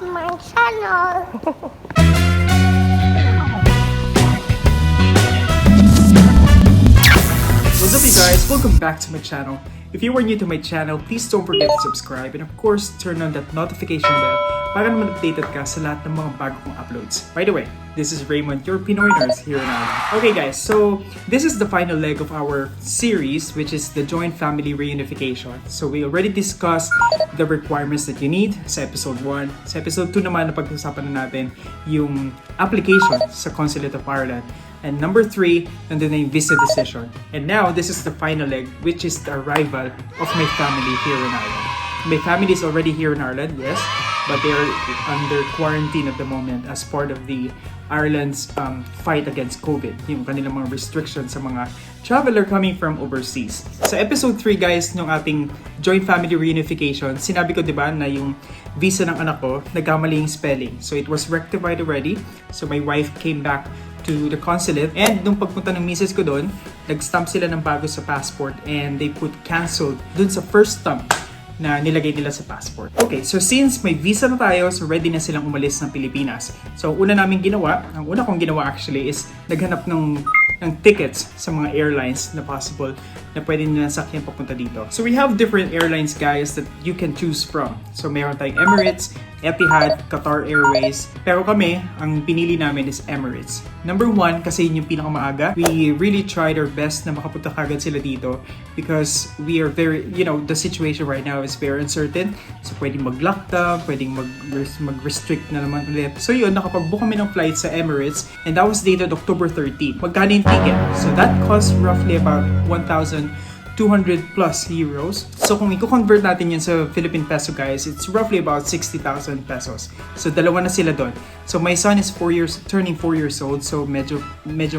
my channel. What's up you guys? Welcome back to my channel. If you are new to my channel, please don't forget to subscribe and of course, turn on that notification bell para naman updated ka sa lahat ng mga bago kong uploads. By the way, this is Raymond, your Pinoy nurse here in Ireland. Okay guys, so this is the final leg of our series, which is the JOIN FAMILY REUNIFICATION. So we already discussed the requirements that you need sa episode 1. Sa episode 2 naman, napag-usapan na natin yung application sa Consulate of Ireland. And number 3, nandun na yung visa decision. And now, this is the final leg, which is the arrival of my family here in Ireland. My family is already here in Ireland, yes, but they are under quarantine at the moment as part of the Ireland's fight against COVID. Yung kanilang mga restrictions sa mga traveler coming from overseas. Sa episode 3 guys, nung ating Joint Family Reunification, sinabi ko diba na yung visa ng anak ko, nagkamali yung spelling. So it was rectified already. So my wife came back to the consulate and nung pagpunta ng misis ko doon, nag-stamp sila ng bago sa passport and they put canceled dun sa first stamp na nilagay nila sa passport. Okay, so since may visa na tayo, so ready na silang umalis ng Pilipinas. So una namin ginawa, ang una kong ginawa actually is naghanap ng tickets sa mga airlines na possible na pwede nila sakyan papunta dito. So we have different airlines guys that you can choose from. So meron tayong Emirates, Etihad, Qatar Airways. Pero kami, ang pinili namin is Emirates. Number 1, kasi yun yung pinakamaaga. We really tried our best na makapunta kagad sila dito because we are very, you know, the situation right now is very uncertain. So pwedeng mag-lockdown, pwedeng mag-restrict na naman ulit. So yun, nakapag-book kami ng flight sa Emirates and that was dated October 13. Magkano yung ticket? So that cost roughly about 1,200 plus euros. So kung i-convert natin yun sa Philippine peso guys, it's roughly about 60,000 pesos. So dalawa na sila doon. So my son is turning 4 years old, so medyo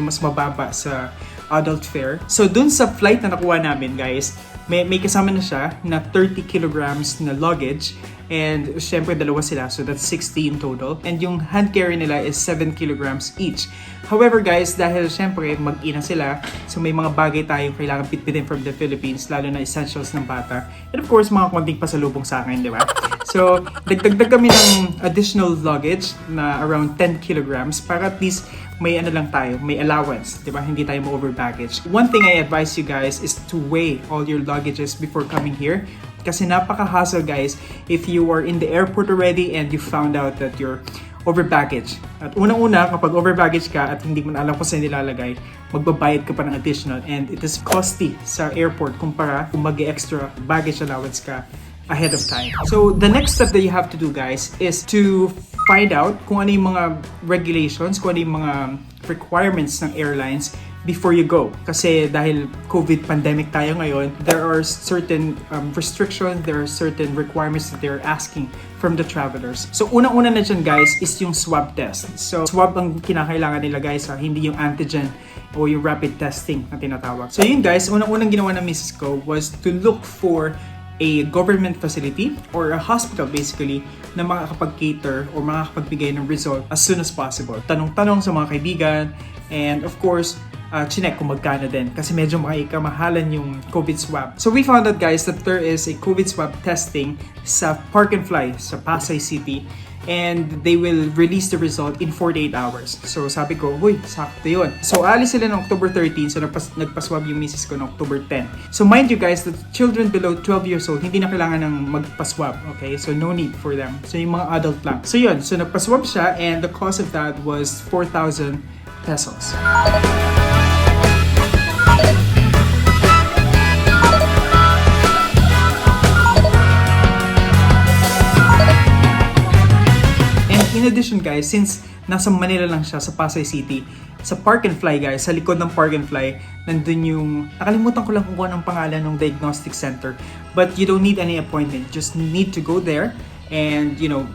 mas mababa sa adult fare. So dun sa flight na nakuha namin guys, may kasama na siya na 30 kilograms na luggage and syempre dalawa sila, so that's 60 in total. And yung hand carry nila is 7 kilograms each. However guys, dahil syempre mag-ina sila, so may mga bagay tayong kailangan pitpitin from the Philippines, lalo na essentials ng bata. And of course, mga konting pasalubong sa akin, di ba? So, dagdag kami ng additional luggage na around 10 kilograms para at least may ano lang tayo, may allowance, di ba? Hindi tayo ma-over baggage. One thing I advise you guys is to weigh all your luggages before coming here. Kasi napaka-hassle guys if you are in the airport already and you found out that you're over baggage. At unang-una, kapag over baggage ka at hindi mo na alam kung saan nilalagay, magbabayad ka pa ng additional and it is costly sa airport kumpara kung mag-extra baggage allowance ka ahead of time. So the next step that you have to do guys is to find out kung ano yung mga regulations, kung ano yung mga requirements ng airlines before you go. Kasi dahil COVID pandemic tayo ngayon, there are certain restrictions, there are certain requirements that they're asking from the travelers. So unang-una na dyan guys is yung swab test. So swab ang kinakailangan nila guys, hindi yung antigen o yung rapid testing na tinatawag. So yun guys, unang-unang ginawa ng misis ko was to look for a government facility or a hospital basically na makakapag-cater or makakapagbigay ng result as soon as possible. Tanong-tanong sa mga kaibigan and of course, chinek kung magkano din kasi medyo makikamahalan yung COVID swab. So we found out guys that there is a COVID swab testing sa Park and Fly sa Pasay City and they will release the result in 48 hours. So sabi ko, huy, sakto yun. So alis sila ng October 13, so nagpaswab yung misis ko ng October 10. So mind you guys, that children below 12 years old, hindi na kailangan ng magpaswab, okay? So no need for them. So yung mga adult lang. So yun, so nagpaswab siya and the cost of that was 4,000 pesos. In addition guys, since nasa Manila lang siya sa Pasay City, sa Park and Fly guys, sa likod ng Park and Fly, nandun yung, nakalimutan ko lang kung anong pangalan ng diagnostic center. But you don't need any appointment, just need to go there and you know,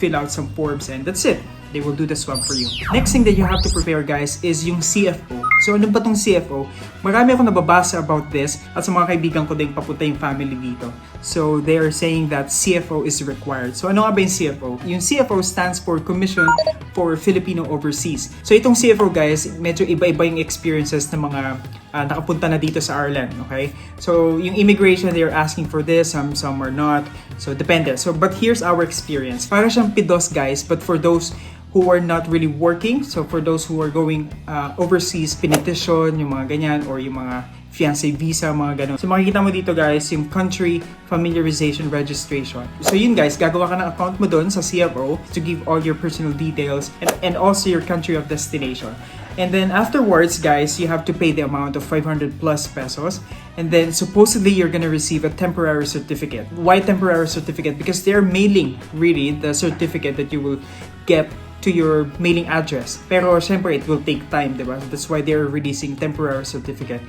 fill out some forms and that's it. They will do the swab for you. Next thing that you have to prepare, guys, is yung CFO. So ano ba tong CFO? Marami akong nababasa about this at sa mga kaibigan ko din papunta yung family dito. So they are saying that CFO is required. So ano nga ba yung CFO? Yung CFO stands for Commission for Filipino Overseas. So itong CFO, guys, medyo iba-iba yung experiences ng mga nakapunta na dito sa Ireland, okay? So yung immigration, they're asking for this, some are not. So depende. So but here's our experience. Para siyang PIDOS, guys, but for those who are not really working, so for those who are going overseas, pinetition, yung mga ganyan, or yung mga fiancé visa, mga ganun. So makikita mo dito, guys, yung country familiarization registration. So yun, guys, gagawa ka ng account mo doon sa CFO to give all your personal details and also your country of destination. And then afterwards, guys, you have to pay the amount of 500 plus pesos. And then supposedly you're gonna receive a temporary certificate. Why temporary certificate? Because they're mailing really the certificate that you will get to your mailing address. Pero syempre, it will take time, diba? That's why they're releasing temporary certificate.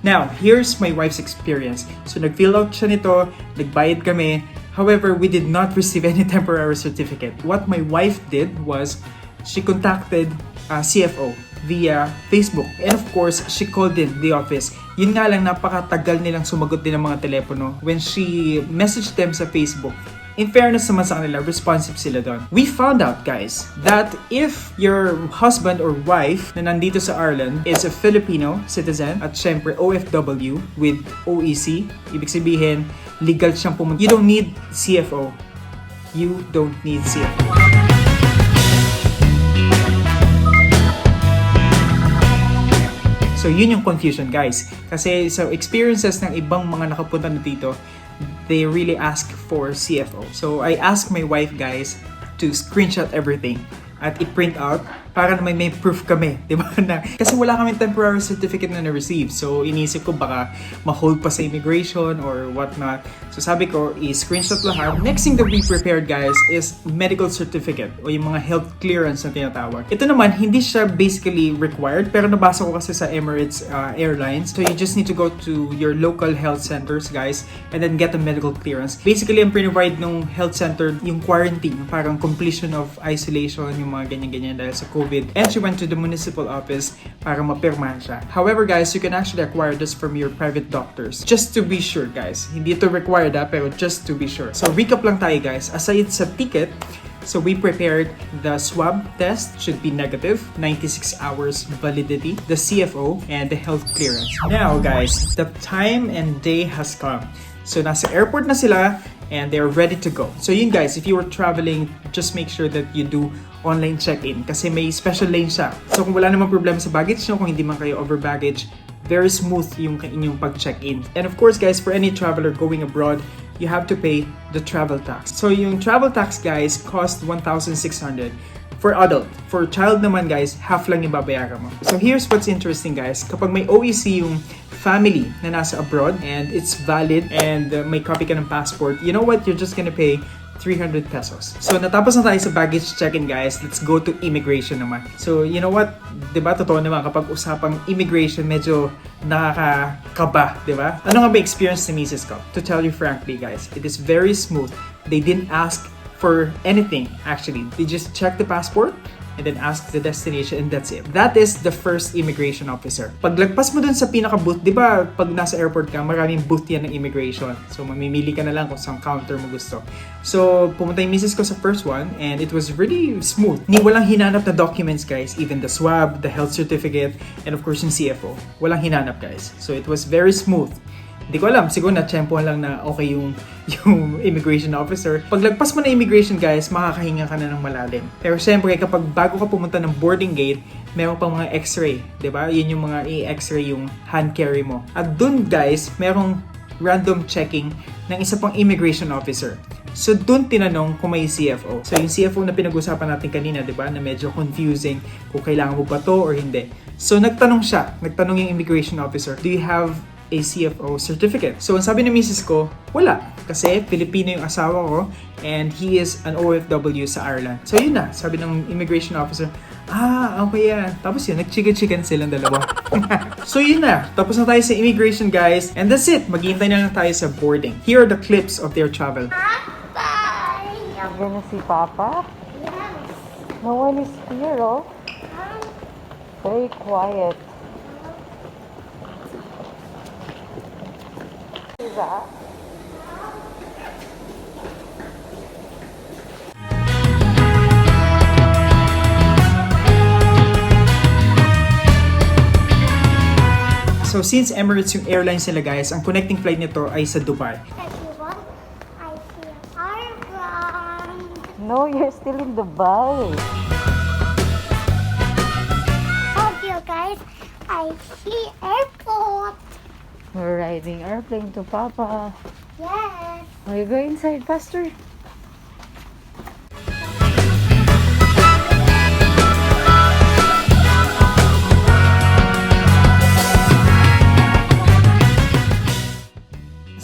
Now, here's my wife's experience. So nag-fill out siya nito, nagbayad kami. However, we did not receive any temporary certificate. What my wife did was she contacted CFO via Facebook. And of course, she called in the office. Yun nga lang, napakatagal nilang sumagot din ng mga telepono. When she messaged them sa Facebook, in fairness naman sa kanila, responsive sila doon. We found out, guys, that if your husband or wife na nandito sa Ireland is a Filipino citizen at syempre OFW with OEC, ibig sabihin, legal siyang pumunta. You don't need CFO. You don't need CFO. So yun yung confusion, guys. Kasi sa experiences ng ibang mga nakapunta na dito, they really ask for CFO. So I asked my wife, guys, to screenshot everything at i-print out para naman may proof kami, di ba? Na, kasi wala kami temporary certificate na na-receive. So iniisip ko baka ma-hold pa sa immigration or whatnot. So sabi ko, i-screenshot lahat. Next thing that we prepared, guys, is medical certificate o yung mga health clearance na tinatawag. Ito naman, hindi siya basically required, pero nabasa ko kasi sa Emirates Airlines. So you just need to go to your local health centers, guys, and then get a medical clearance. Basically, ang provide ng health center, yung quarantine, parang completion of isolation, yung mga ganyan-ganyan dahil sa COVID. And she went to the municipal office para mapirmahan siya. However, guys, you can actually acquire this from your private doctors. Just to be sure, guys. Hindi ito required, pero just to be sure. So, recap lang tayo, guys. Aside sa ticket, so we prepared the swab test, should be negative, 96 hours validity, the CFO, and the health clearance. Now, guys, the time and day has come. So, nasa airport na sila, and they're ready to go. So yun, guys, if you were traveling, just make sure that you do online check-in kasi may special lane siya. So kung wala namang problema sa baggage nyo, kung hindi man kayo over baggage, very smooth yung inyong pag-check-in. And of course, guys, for any traveler going abroad, you have to pay the travel tax. So yung travel tax, guys, cost 1,600 for adult. For child naman, guys, half lang yung babayaran mo. So here's what's interesting, guys. Kapag may OEC yung family na nasa abroad and it's valid and may copy ka ng passport, you know what? You're just gonna pay 300 pesos. So natapos na tayo sa baggage check-in, guys. Let's go to immigration naman. So you know what? Diba, totoo naman kapag usapang immigration, medyo nakakaba, diba? Ano nga ba experience ni Mrs. ko? To tell you frankly, guys, it is very smooth. They didn't ask for anything, actually. They just checked the passport and then ask the destination, and that's it. That is the first immigration officer. Paglagpas mo dun sa pinaka-booth, di ba, pag nasa airport ka, maraming booth yan ng immigration. So, mamimili ka na lang kung saan counter mo gusto. So, pumunta yung misis ko sa first one, and it was really smooth. Walang hinanap na documents, guys. Even the swab, the health certificate, and of course yung CFO. Walang hinanap, guys. So, it was very smooth. Hindi ko alam, siguro na-tsempohan lang na okay yung immigration officer. Paglagpas mo na immigration, guys, makakahinga ka na ng malalim. Pero syempre, kapag bago ka pumunta ng boarding gate, meron pang mga x-ray, diba? Yun yung mga i-x-ray yung hand carry mo. At dun, guys, merong random checking ng isa pang immigration officer. So, dun tinanong kung may CFO. So, yung CFO na pinag-usapan natin kanina, diba? Na medyo confusing kung kailangan mo ba to or hindi. So, nagtanong siya. Nagtanong yung immigration officer, do you have a CFO certificate? So, ang sabi ng misis ko, wala. Kasi Pilipino yung asawa ko and he is an OFW sa Ireland. So, yun na. Sabi ng immigration officer, okay yan. Tapos yun, nag-chicken-chicken silang dalawa. So, yun na. Tapos na tayo sa immigration, guys. And that's it. Maghihintay na lang tayo sa boarding. Here are the clips of their travel. Bye! gonna see Papa? Yes. No one is here, oh. Very quiet. Is that? So since Emirates yung airlines nila guys, ang connecting flight nito ay sa Dubai. Everyone, I see Ireland. No, you're still in Dubai. Oh, dear guys, I see airport. We're riding airplane to Papa. Yes. Will you go inside faster?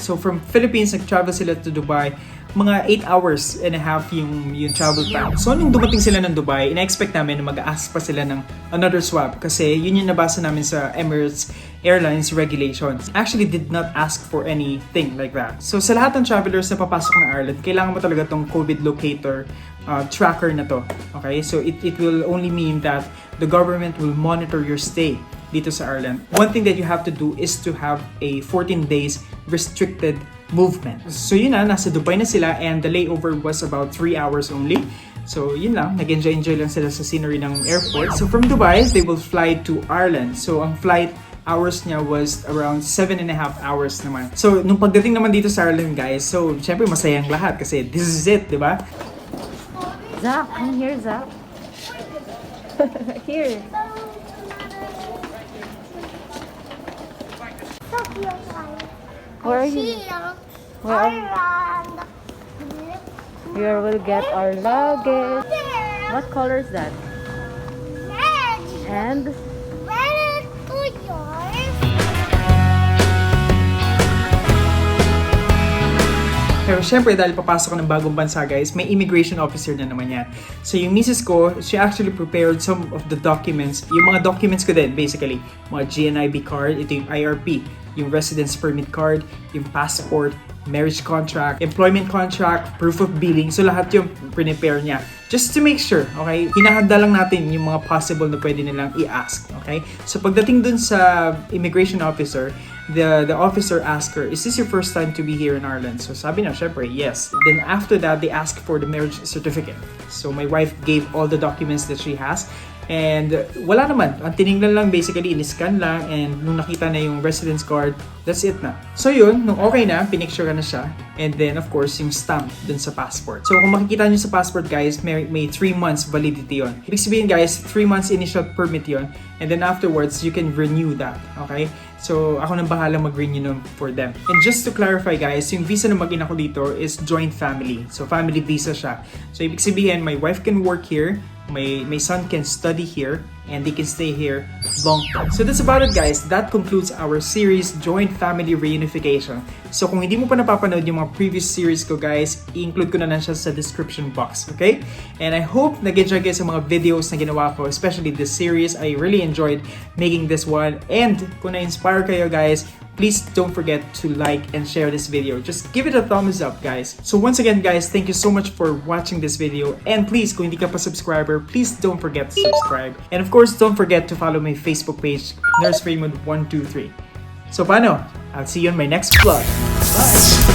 So from Philippines, nag-travel sila to Dubai. Mga 8 hours and a half yung travel time. So nung dumating sila ng Dubai, ina-expect namin na mag-ask pa sila ng another swab kasi yun yung nabasa namin sa Emirates Airlines regulations. Actually did not ask for anything like that. So sa lahat ng travelers na papasok ng Ireland, kailangan mo talaga tong COVID locator tracker na to. Okay? So it will only mean that the government will monitor your stay dito sa Ireland. One thing that you have to do is to have a 14 days restricted movement. So yun na, nasa Dubai na sila and the layover was about 3 hours only. So yun lang, nag-enjoy lang sila sa scenery ng airport. So from Dubai, they will fly to Ireland. So ang flight hours niya was around 7.5 hours naman. So nung pagdating naman dito sa Ireland guys, so syempre masayang lahat kasi this is it, di ba? Zach, come here, Zach. Here. So cute, guys. Where are I you? see Where are- Ireland. Here we'll get our luggage. There. What color is that? Red. And Red to yours. Pero syempre dahil papasok ka ng bagong bansa guys, may immigration officer na naman yan. So yung misis ko, she actually prepared some of the documents. Yung mga documents ko din basically, mga GNIB card, ito yung IRP, yung residence permit card, yung passport, marriage contract, employment contract, proof of billing. So lahat yung prepare niya. Just to make sure, okay? Hinahanda lang natin yung mga possible na pwede nilang i-ask, okay? So pagdating dun sa immigration officer, the officer asked her, is this your first time to be here in Ireland? So sabi na, syempre, yes. Then after that, they asked for the marriage certificate. So my wife gave all the documents that she has. And wala naman. Ang tinignan lang basically, in-scan lang. And nung nakita na yung residence card, that's it na. So yun, nung okay na, pinicture na siya. And then of course, yung stamp dun sa passport. So kung makikita nyo sa passport guys, may 3 months validity yon. Ibig sabihin guys, 3 months initial permit yon. And then afterwards, you can renew that. Okay? So ako nang bahala mag-renew nun for them. And just to clarify guys, yung visa na mag-ina ko dito is joint family. So family visa siya. So ibig sabihin, my wife can work here, my son can study here, and they can stay here long term. So that's about it guys. That concludes our series, Join Family Reunification. So kung hindi mo pa napapanood yung mga previous series ko guys, i-include ko na lang siya sa description box, okay? And I hope nag-enjoy kayo sa mga videos na ginawa ko, especially this series. I really enjoyed making this one. And kung na-inspire kayo guys, please don't forget to like and share this video. Just give it a thumbs up guys. So once again guys, thank you so much for watching this video. And please, kung hindi ka pa subscriber, please don't forget to subscribe. And of course, don't forget to follow my Facebook page, Nurse Raymond 123. So paano? I'll see you in my next vlog. Bye!